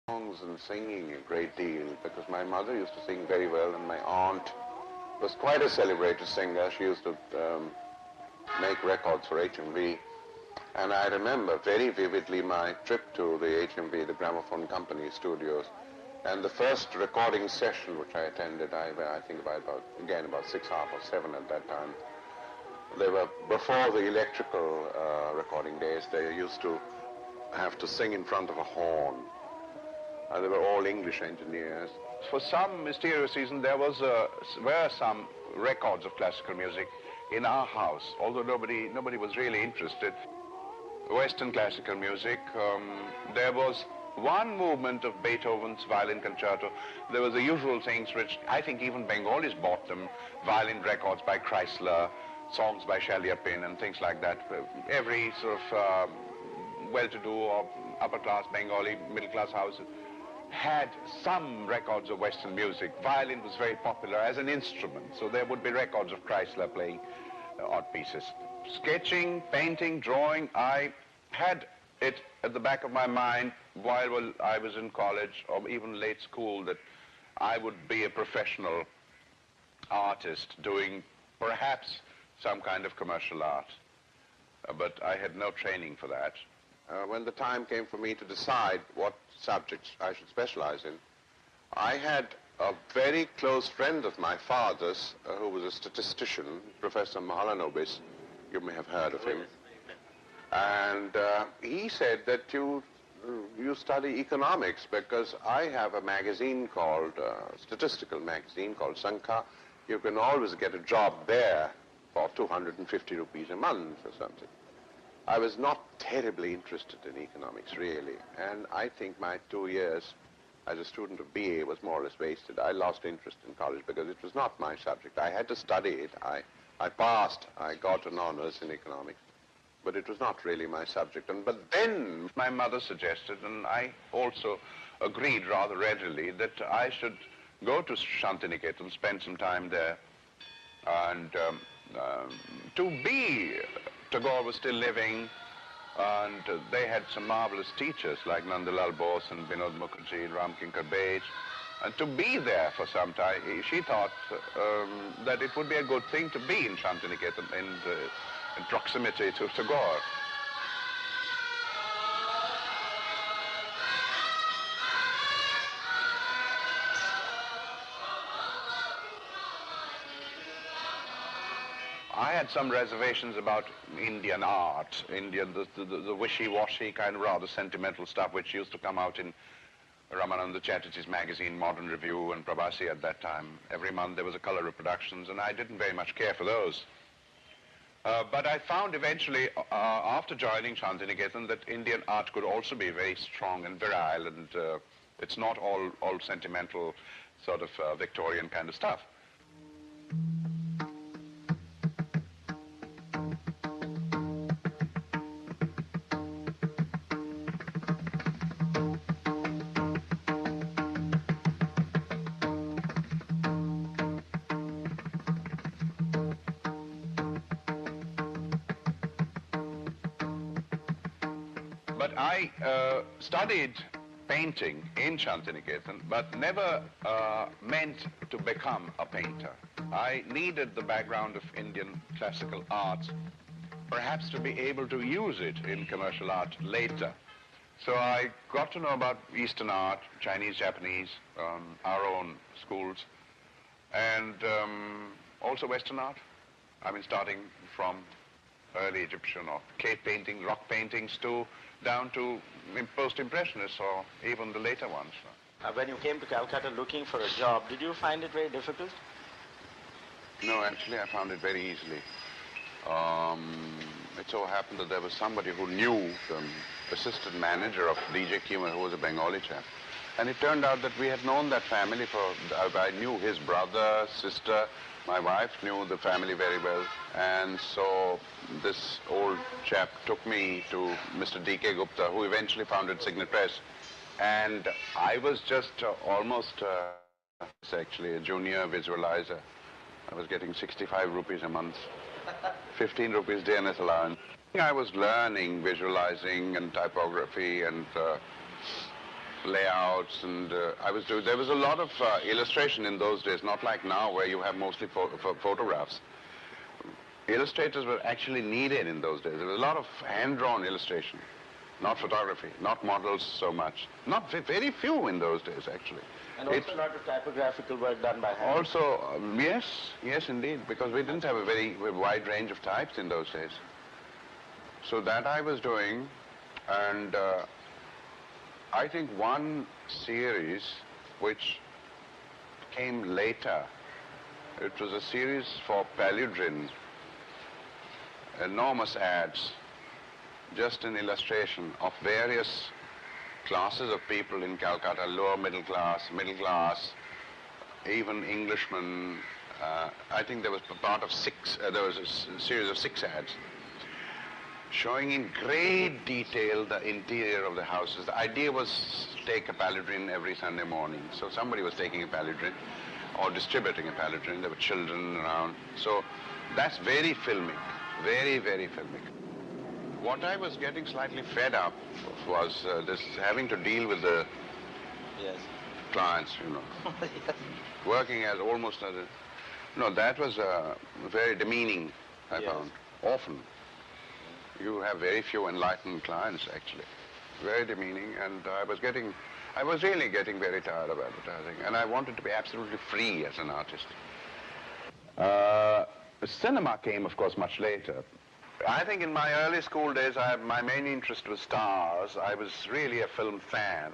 songs and singing a great deal because my mother used to sing very well and my aunt was quite a celebrated singer. She used to make records for HMV. And I remember very vividly my trip to the HMV, the Gramophone Company studios, and the first recording session which I attended, I think about 6.5 or 7 at that time. They were before the electrical recording days. They used to have to sing in front of a horn. They were all English engineers. For some mysterious reason, there were some records of classical music in our house, although nobody was really interested. Western classical music, there was one movement of Beethoven's violin concerto. There was the usual things which I think even Bengalis bought them, violin records by Chrysler, songs by Shaliapin and things like that. Every sort of well-to-do or upper-class Bengali, middle-class house had some records of Western music. Violin was very popular as an instrument, so there would be records of Chrysler playing odd pieces. Sketching, painting, drawing, I had it at the back of my mind while I was in college or even late school that I would be a professional artist doing perhaps some kind of commercial art. But I had no training for that. When the time came for me to decide what subjects I should specialize in, I had a very close friend of my father's who was a statistician, Professor Mahalanobis. You may have heard of him. And he said that you study economics because I have a magazine called, statistical magazine called Sankha. You can always get a job there for 250 rupees a month or something. I was not terribly interested in economics, really, and I think my 2 years as a student of BA was more or less wasted. I lost interest in college because it was not my subject. I had to study it. I passed. I got an honors in economics, but it was not really my subject. But then my mother suggested, and I also agreed rather readily, that I should go to Shantiniketan, spend some time there, and Tagore was still living, and they had some marvelous teachers like Nandalal Bose and Binod Mukherjee and Ramkinkar Bej. And to be there for some time, she thought that it would be a good thing to be in Shantiniketan, in proximity to Tagore. I had some reservations about Indian art, the wishy-washy kind of rather sentimental stuff which used to come out in Ramananda Chatterjee's magazine, Modern Review, and Prabhasi at that time. Every month there was a color reproductions, and I didn't very much care for those. But I found eventually, after joining Shantiniketan, that Indian art could also be very strong and virile, and it's not all sentimental sort of Victorian kind of stuff. But I studied painting in Shantiniketan, but never meant to become a painter. I needed the background of Indian classical art, perhaps to be able to use it in commercial art later. So I got to know about Eastern art, Chinese, Japanese, our own schools, and also Western art. I mean, starting from early Egyptian or cave painting, rock paintings, down to post-impressionists or even the later ones. When you came to Calcutta looking for a job, did you find it very difficult? No, actually I found it very easily. It so happened that there was somebody who knew the assistant manager of DJ Kima, who was a Bengali chap. And it turned out that we had known that family I knew his brother, sister, my wife knew the family very well. And so this old chap took me to Mr. D.K. Gupta, who eventually founded Signet Press. And I was just almost actually a junior visualizer. I was getting 65 rupees a month, 15 rupees DNS allowance. I was learning visualizing and typography and layouts, and there was a lot of illustration in those days, not like now where you have mostly photographs. Illustrators were actually needed in those days. There was a lot of hand-drawn illustration, not photography, not models so much. Not very few in those days, actually. And also a lot of typographical work done by hand. Also, yes, indeed, because we didn't have a very wide range of types in those days. So that I was doing, and I think one series which came later, it was a series for Paludrin, enormous ads, just an illustration of various classes of people in Calcutta, lower middle class, even Englishmen. I think there was part of there was a series of 6 ads showing in great detail the interior of the houses. The idea was to take a Paludrin every Sunday morning. So somebody was taking a Paludrin or distributing a Paludrin. There were children around. So that's very filmic, very, very filmic. What I was getting slightly fed up was this having to deal with the clients, you know. Yes. Working as almost as a... No, that was very demeaning, I found, often. You have very few enlightened clients, actually. Very demeaning, and I was really getting very tired of advertising, and I wanted to be absolutely free as an artist. Cinema came, of course, much later. I think in my early school days, my main interest was stars. I was really a film fan,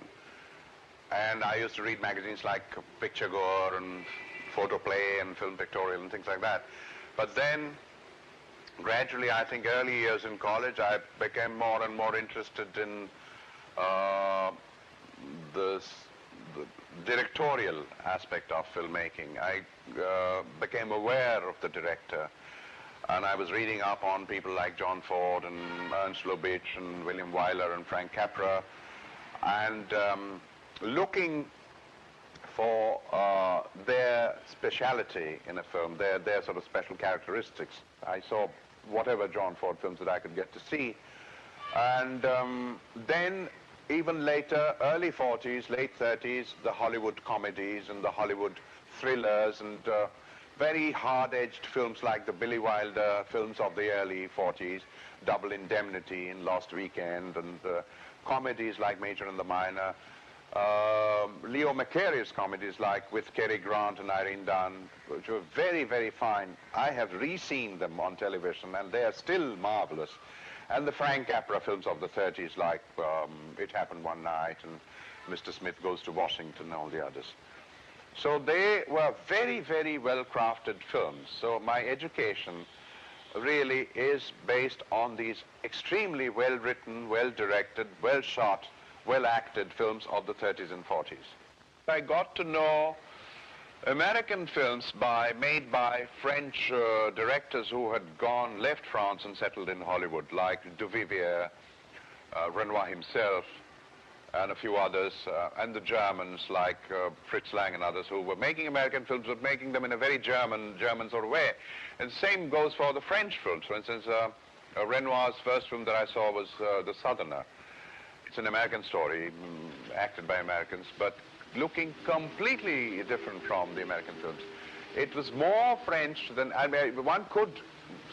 and I used to read magazines like Picture Goer and Photoplay and Film Pictorial and things like that. But then, gradually, I think early years in college, I became more and more interested in the directorial aspect of filmmaking. I became aware of the director, and I was reading up on people like John Ford and Ernst Lubitsch and William Wyler and Frank Capra, and looking for their speciality in a film, their sort of special characteristics. I saw whatever John Ford films that I could get to see. And then, even later, early 40s, late 30s, the Hollywood comedies and the Hollywood thrillers and very hard-edged films like the Billy Wilder films of the early 40s, Double Indemnity and Lost Weekend, and comedies like Major and the Minor. Leo McCary's comedies like With Cary Grant and Irene Dunne, which were very, very fine. I have re-seen them on television, and they are still marvelous. And the Frank Capra films of the 30s like It Happened One Night and Mr. Smith Goes to Washington and all the others. So they were very, very well-crafted films. So my education really is based on these extremely well-written, well-directed, well-shot, well-acted films of the 30s and 40s. I got to know American films made by French directors who had left France and settled in Hollywood, like Duvivier, Renoir himself, and a few others, and the Germans like Fritz Lang and others who were making American films, but making them in a very German sort of way. And the same goes for the French films. For instance, Renoir's first film that I saw was The Southerner. It's an American story, acted by Americans, but looking completely different from the American films. It was more French than, I mean, one could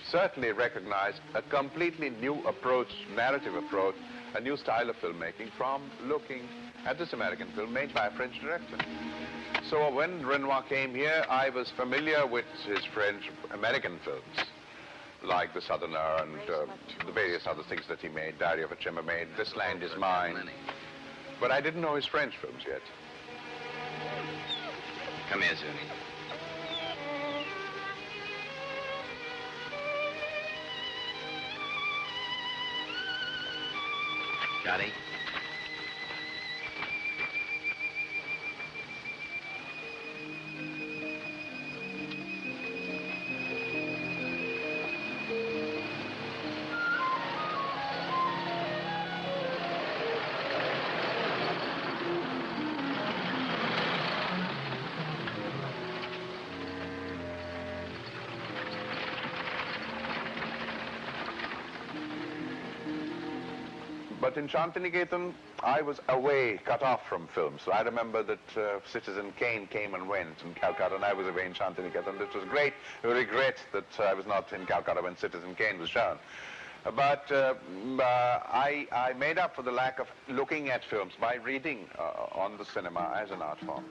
certainly recognize a completely new approach, narrative approach, a new style of filmmaking from looking at this American film made by a French director. So when Renoir came here, I was familiar with his French-American films, like The Southerner and the various other things that he made, Diary of a Chambermaid, This Land Is Mine. But I didn't know his French films yet. Come here, Zuni. Johnny? But in Shantiniketan, I was away, cut off from films. So I remember that Citizen Kane came and went in Calcutta, and I was away in Shantiniketan. This was great. I regret that I was not in Calcutta when Citizen Kane was shown. But I made up for the lack of looking at films by reading on the cinema as an art form.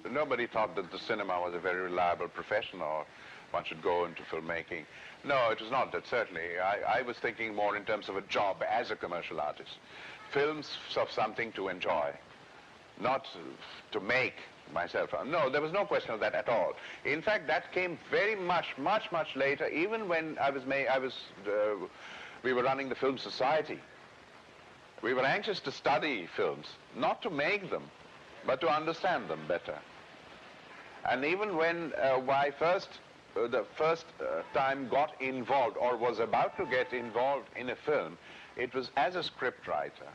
Nobody thought that the cinema was a very reliable profession or one should go into filmmaking. No, it was not that, certainly. I was thinking more in terms of a job as a commercial artist. Films of something to enjoy, not to make myself. No, there was no question of that at all. In fact, that came very much later, even when we were running the Film Society. We were anxious to study films, not to make them, but to understand them better. And even when I the first time got involved or was about to get involved in a film, it was as a script writer.